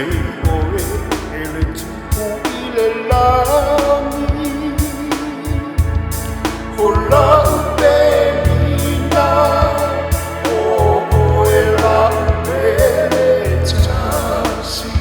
oe e le tupu I le lami o la upenina o e la upele tasi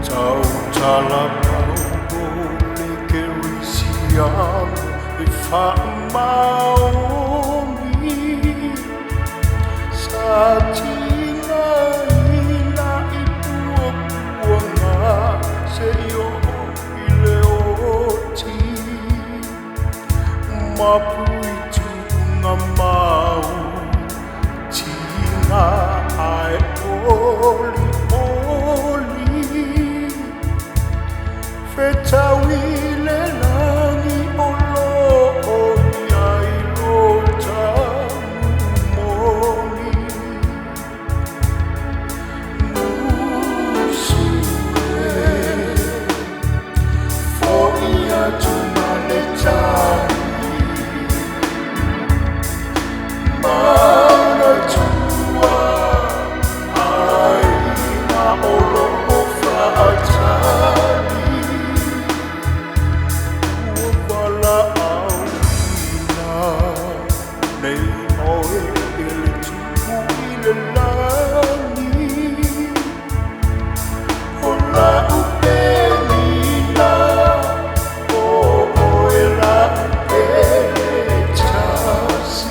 Tau tala pau le ke risiau e whaamaoni Sa tina ina I puapuanga se io I le oti Mapui tunga mau Tina ai oli Fetawi le langi o lo'o I lo tamumoni Musue Fo'i atu maletani Mana tua Aina o lo'o fa'atani Nei oe e le tupu I le lani O la upenina O e la upele tasi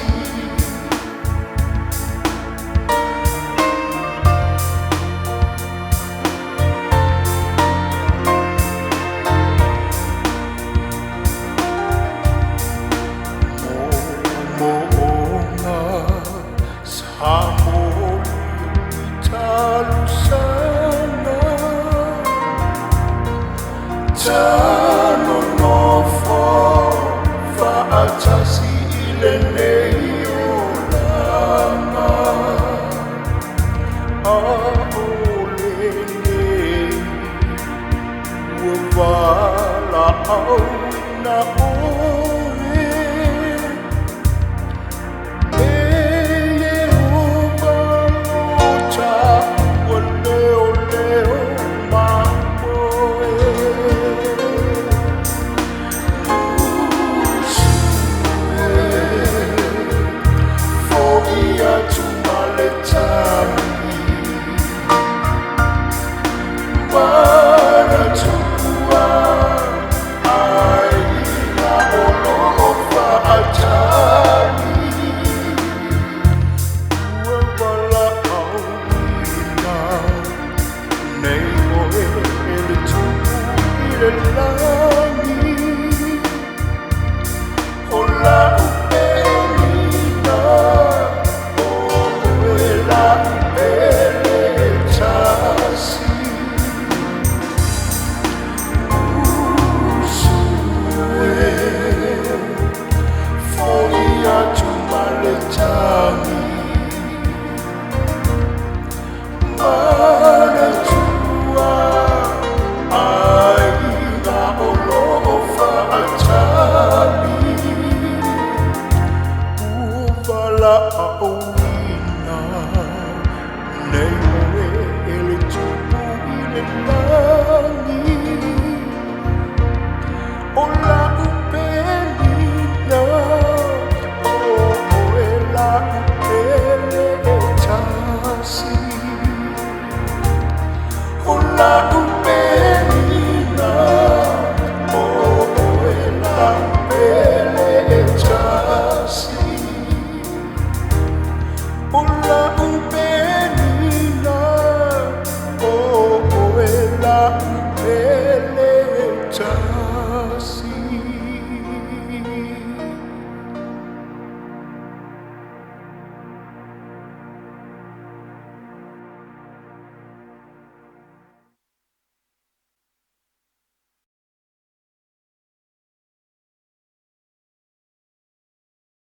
Amor talusana Tano nofo Fa'atasi le nei o lana Aole nei Uavala au na oe Pelletasi